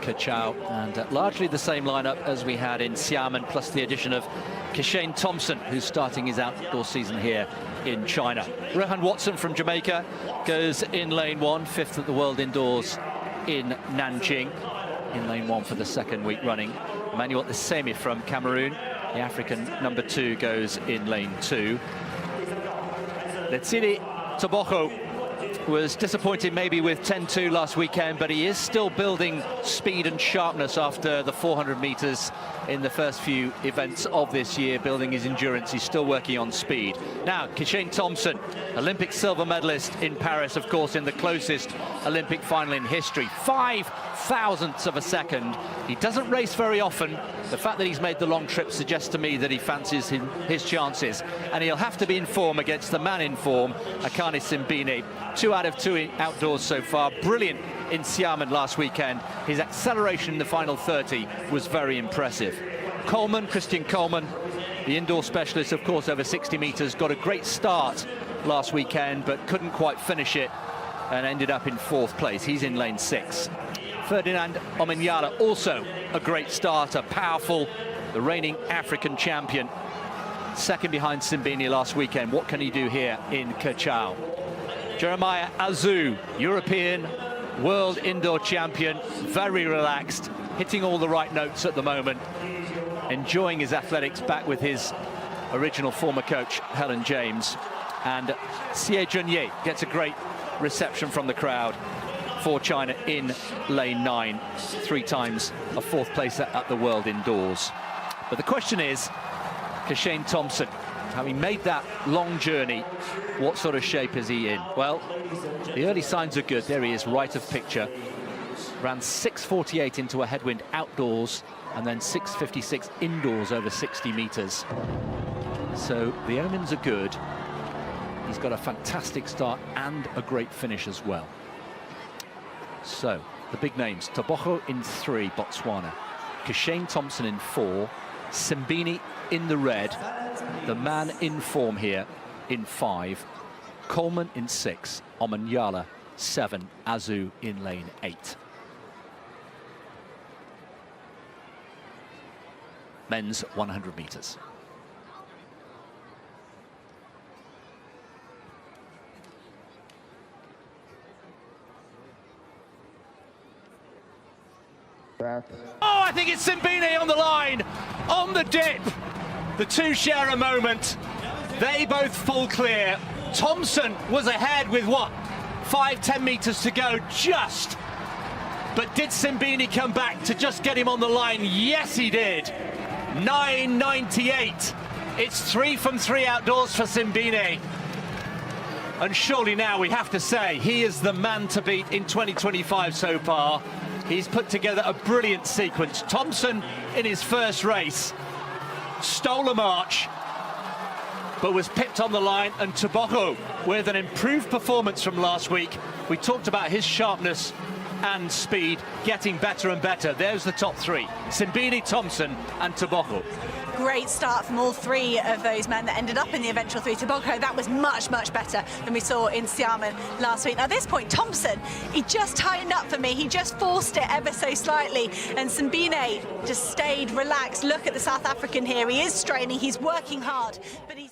Kachao, and largely the same lineup as we had in Xiamen, plus the addition of Kishane Thompson, who's starting his outdoor season here in China. Rohan Watson from Jamaica goes in lane 1, 5th at the World Indoors in Nanjing, in lane 1 for the second week running. Emmanuel Isemi from Cameroon, the African number 2, goes in lane 2. Letsidi Toboko was disappointed maybe with 10-2 last weekend, but he is still building speed and sharpness after the 400 meters in the first few events of this year, building his endurance. He's still working on speed. Now, Kishane Thompson, Olympic silver medalist in Paris, of course, in the closest Olympic final in history. 5 thousandths of a second. He doesn't race very often. The fact that he's made the long trip suggests to me that he fancies his chances, and he'll have to be in form against the man in form, Akani Simbine. 2 out of 2 outdoors so far. Brilliant in Xiamen last weekend. His acceleration in the final 30 was very impressive. Coleman, Christian Coleman, the indoor specialist, of course, over 60 meters, got a great start last weekend, but couldn't quite finish it and ended up in 4th place. He's in lane 6. Ferdinand Omanyala, also a great starter, powerful, the reigning African champion. Second behind Simbine last weekend. What can he do here in Kachao? Jeremiah Azu, European world indoor champion, very relaxed, hitting all the right notes at the moment, enjoying his athletics back with his original former coach, Helen James. And Xie Junye gets a great reception from the crowd for China in lane 9, 3 times a 4th placer at the World Indoors. But the question is, Kishane Thompson, having made that long journey, what sort of shape is he in? Well, the early signs are good. There he is, right of picture. Ran 6:48 into a headwind outdoors, and then 6:56 indoors over 60 meters. So the omens are good. He's got a fantastic start and a great finish as well. So the big names: Toboko in 3, Botswana; Kishane Thompson in 4; Simbine in the red, the man in form here, in 5; Coleman in 6; Omanyala 7; Azu in lane 8. Men's 100 meters. Oh, I think it's Simbine on the line, on the dip. The two share a moment. They both full clear. Thompson was ahead with, what, 5-10 meters to go, just. But did Simbine come back to just get him on the line? Yes, he did. 9:98. It's 3 from 3 outdoors for Simbine. And surely now we have to say he is the man to beat in 2025 so far. He's put together a brilliant sequence. Thompson, in his first race, stole a march, but was pipped on the line, and Toboko, with an improved performance from last week. We talked about his sharpness and speed getting better and better. There's the top 3, Simbine, Thompson and Toboko. Great start from all 3 of those men that ended up in the eventual 3. Toboko, that was much, much better than we saw in Xiamen last week. Now, at this point, Thompson, he just tightened up for me. He just forced it ever so slightly. And Simbine just stayed relaxed. Look at the South African here. He is straining. He's working hard. But he's...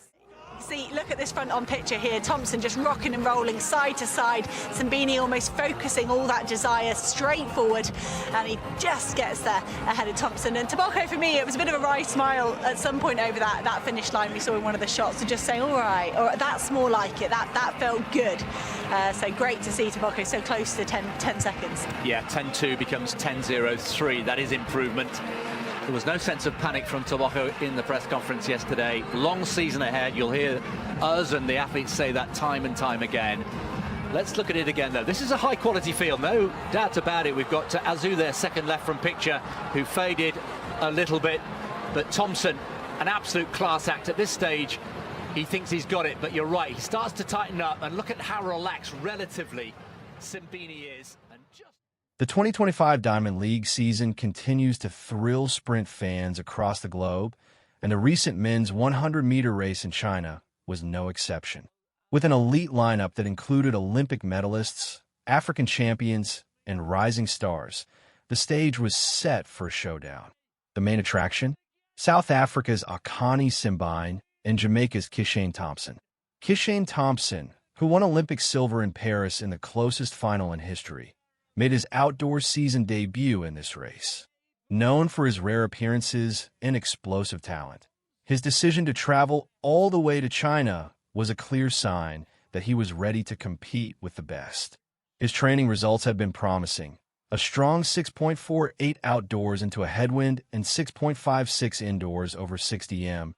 See, look at this front on picture here. Thompson just rocking and rolling side to side. Simbine almost focusing all that desire straight forward, and he just gets there ahead of Thompson. And Toboko, for me, it was a bit of a wry smile at some point over that finish line we saw in one of the shots, so just saying, all right, that's more like it. That felt good. So great to see Toboko so close to 10 seconds. Yeah, 10-2 becomes 10-0-3. That is improvement. There was no sense of panic from Toboko in the press conference yesterday. Long season ahead. You'll hear us and the athletes say that time and time again. Let's look at it again, though. This is a high-quality field, no doubt about it. We've got Azu there, second left from picture, who faded a little bit. But Thompson, an absolute class act at this stage. He thinks he's got it, but you're right. He starts to tighten up, and look at how relaxed, relatively, Simbine is. The 2025 Diamond League season continues to thrill sprint fans across the globe, and the recent men's 100-meter race in China was no exception. With an elite lineup that included Olympic medalists, African champions, and rising stars, the stage was set for a showdown. The main attraction? South Africa's Akani Simbine and Jamaica's Kishane Thompson. Kishane Thompson, who won Olympic silver in Paris in the closest final in history, made his outdoor season debut in this race. Known for his rare appearances and explosive talent, his decision to travel all the way to China was a clear sign that he was ready to compete with the best. His training results had been promising. A strong 6.48 outdoors into a headwind and 6.56 indoors over 60 m,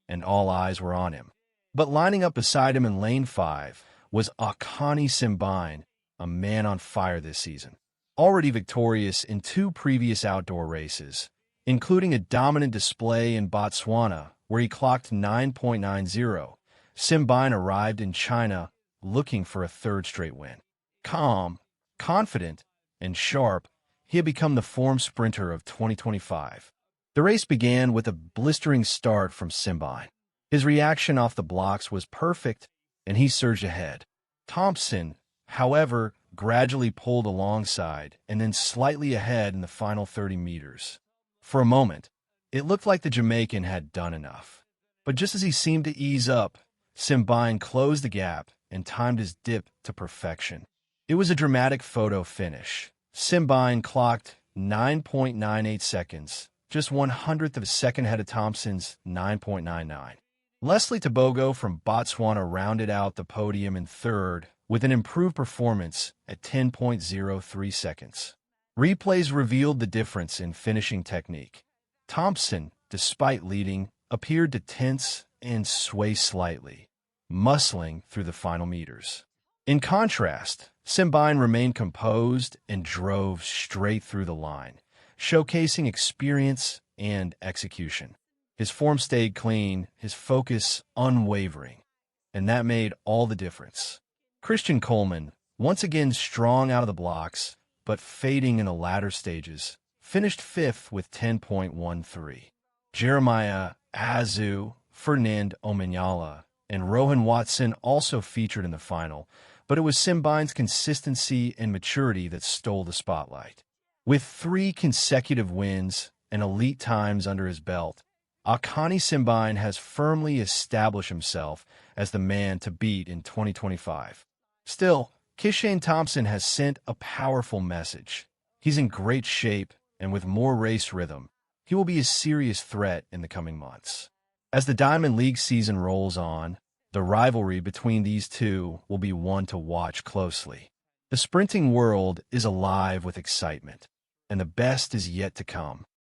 and all eyes were on him. But lining up beside him in lane 5 was Akani Simbine, a man on fire this season. Already victorious in 2 previous outdoor races, including a dominant display in Botswana where he clocked 9.90, Simbine arrived in China looking for a 3rd straight win. Calm, confident, and sharp, he had become the form sprinter of 2025. The race began with a blistering start from Simbine. His reaction off the blocks was perfect, and he surged ahead. Thompson, however, gradually pulled alongside and then slightly ahead in the final 30 meters. For a moment, it looked like the Jamaican had done enough. But just as he seemed to ease up, Simbine closed the gap and timed his dip to perfection. It was a dramatic photo finish. Simbine clocked 9.98 seconds, just 1/100th of a second ahead of Thompson's 9.99. Leslie Tebogo from Botswana rounded out the podium in 3rd with an improved performance at 10.03 seconds. Replays revealed the difference in finishing technique. Thompson, despite leading, appeared to tense and sway slightly, muscling through the final meters. In contrast, Simbine remained composed and drove straight through the line, showcasing experience and execution. His form stayed clean, his focus unwavering, and that made all the difference. Christian Coleman, once again strong out of the blocks, but fading in the latter stages, finished 5th with 10.13. Jeremiah Azu, Fernand Omanyala, and Rohan Watson also featured in the final, but it was Simbine's consistency and maturity that stole the spotlight. With 3 consecutive wins and elite times under his belt, Akani Simbine has firmly established himself as the man to beat in 2025. Still, Kishane Thompson has sent a powerful message. He's in great shape, and with more race rhythm, he will be a serious threat in the coming months. As the Diamond League season rolls on, the rivalry between these two will be one to watch closely. The sprinting world is alive with excitement, and the best is yet to come.